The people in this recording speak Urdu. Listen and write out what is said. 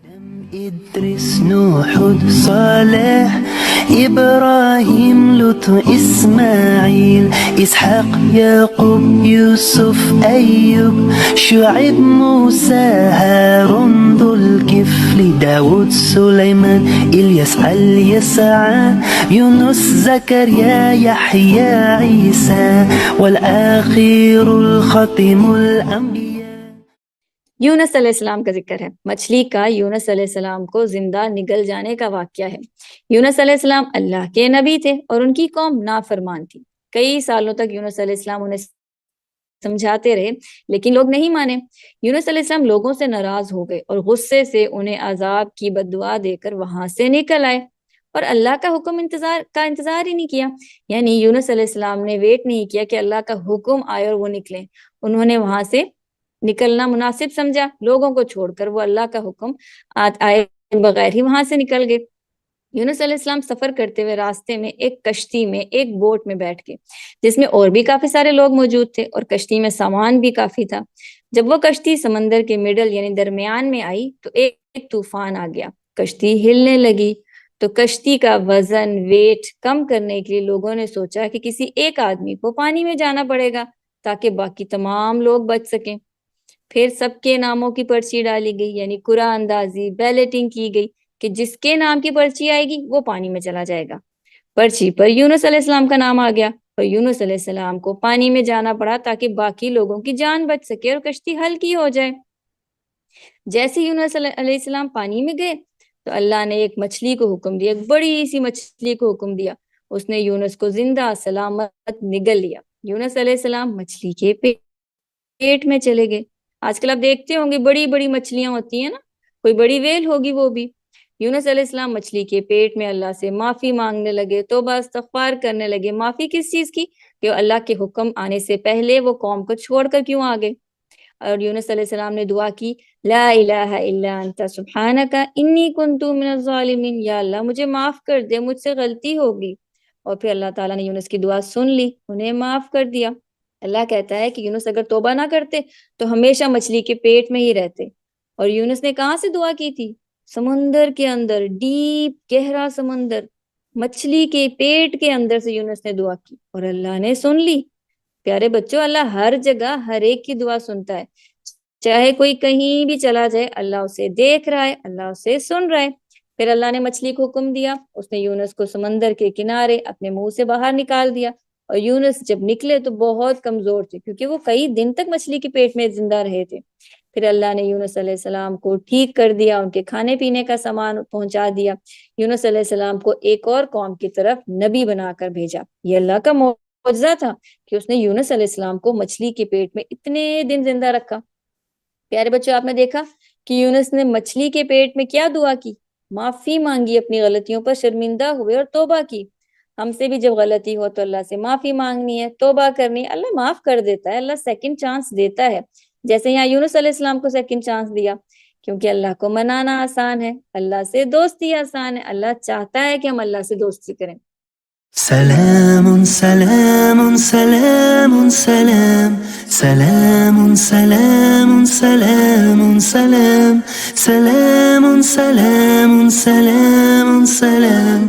إدريس نوح صالح إبراهيم لوط إسماعيل إسحاق يعقوب يوسف أيوب شعيب موسى هارون ذو الكفل داود سليمان إلياس اليسع يونس زكريا يحيى عيسى والآخر الختم الأنبياء. یونس علیہ السلام کا ذکر ہے۔ مچھلی کا یونس علیہ السلام کو زندہ نگل جانے کا واقعہ ہے۔ یونس علیہ السلام اللہ کے نبی تھے اور ان کی قوم نافرمان تھی۔ کئی سالوں تک یونس علیہ السلام انہیں سمجھاتے رہے لیکن لوگ نہیں مانے۔ یونس علیہ السلام لوگوں سے ناراض ہو گئے اور غصے سے انہیں عذاب کی بد دعا دے کر وہاں سے نکل آئے اور اللہ کا حکم انتظار ہی نہیں کیا۔ یعنی یونس علیہ السلام نے ویٹ نہیں کیا کہ اللہ کا حکم آئے اور وہ نکلیں، انہوں نے وہاں سے نکلنا مناسب سمجھا، لوگوں کو چھوڑ کر وہ اللہ کا حکم آئے بغیر ہی وہاں سے نکل گئے۔ یونس علیہ السلام سفر کرتے ہوئے راستے میں ایک کشتی میں ایک بوٹ میں بیٹھ گئے جس میں اور بھی کافی سارے لوگ موجود تھے اور کشتی میں سامان بھی کافی تھا۔ جب وہ کشتی سمندر کے مڈل یعنی درمیان میں آئی تو ایک طوفان آ گیا، کشتی ہلنے لگی۔ تو کشتی کا وزن ویٹ کم کرنے کے لیے لوگوں نے سوچا کہ کسی ایک آدمی کو پانی میں جانا پڑے گا تاکہ باقی تمام لوگ بچ سکیں۔ پھر سب کے ناموں کی پرچی ڈالی گئی، یعنی قرعہ اندازی بیلٹنگ کی گئی کہ جس کے نام کی پرچی آئے گی وہ پانی میں چلا جائے گا۔ پرچی پر یونس علیہ السلام کا نام آ گیا اور یونس علیہ السلام کو پانی میں جانا پڑا تاکہ باقی لوگوں کی جان بچ سکے اور کشتی ہلکی ہو جائے۔ جیسے یونس علیہ السلام پانی میں گئے تو اللہ نے ایک مچھلی کو حکم دیا، ایک بڑی سی مچھلی کو حکم دیا، اس نے یونس کو زندہ سلامت نگل لیا۔ یونس علیہ السلام مچھلی کے پیٹ میں چلے گئے۔ آج کل آپ دیکھتے ہوں گے بڑی بڑی مچھلیاں ہوتی ہیں نا، کوئی بڑی ویل ہوگی وہ بھی۔ یونس علیہ السلام مچھلی کے پیٹ میں اللہ سے معافی مانگنے لگے، توبہ استغفار کرنے لگے۔ معافی کس چیز کی؟ کہ اللہ کے حکم آنے سے پہلے وہ قوم کو چھوڑ کر کیوں آگے۔ اور یونس علیہ السلام نے دعا کی، لا الہ الا انت سبحانک انی کنت من الظالمین، یا اللہ مجھے معاف کر دے، مجھ سے غلطی ہوگی۔ اور پھر اللہ تعالیٰ نے یونس کی دعا سن لی، انہیں معاف کر دیا۔ اللہ کہتا ہے کہ یونس اگر توبہ نہ کرتے تو ہمیشہ مچھلی کے پیٹ میں ہی رہتے۔ اور یونس نے کہاں سے دعا کی تھی؟ سمندر کے اندر، ڈیپ گہرا سمندر، مچھلی کے پیٹ کے اندر سے یونس نے دعا کی اور اللہ نے سن لی۔ پیارے بچوں، اللہ ہر جگہ ہر ایک کی دعا سنتا ہے، چاہے کوئی کہیں بھی چلا جائے اللہ اسے دیکھ رہا ہے، اللہ اسے سن رہا ہے۔ پھر اللہ نے مچھلی کو حکم دیا، اس نے یونس کو سمندر کے کنارے اپنے منہ سے باہر نکال دیا۔ اور یونس جب نکلے تو بہت کمزور تھے کیونکہ وہ کئی دن تک مچھلی کے پیٹ میں زندہ رہے تھے۔ پھر اللہ نے یونس علیہ السلام کو ٹھیک کر دیا، ان کے کھانے پینے کا سامان پہنچا دیا۔ یونس علیہ السلام کو ایک اور قوم کی طرف نبی بنا کر بھیجا۔ یہ اللہ کا معجزہ تھا کہ اس نے یونس علیہ السلام کو مچھلی کے پیٹ میں اتنے دن زندہ رکھا۔ پیارے بچوں، آپ نے دیکھا کہ یونس نے مچھلی کے پیٹ میں کیا دعا کی؟ معافی مانگی، اپنی غلطیوں پر شرمندہ ہوئے اور توبہ کی۔ ہم سے بھی جب غلطی ہو تو اللہ سے معافی مانگنی ہے، توبہ کرنی ہے، اللہ معاف کر دیتا ہے، اللہ سیکنڈ چانس دیتا ہے۔ جیسے یہاں یونس علیہ السلام کو سیکنڈ چانس دیا، کیونکہ اللہ کو منانا آسان ہے، اللہ سے دوستی آسان ہے، اللہ چاہتا ہے کہ ہم اللہ سے دوستی کریں۔ سلام سلام سلام سلام سلام سلام سلام سلام سلام سلام سلام سلام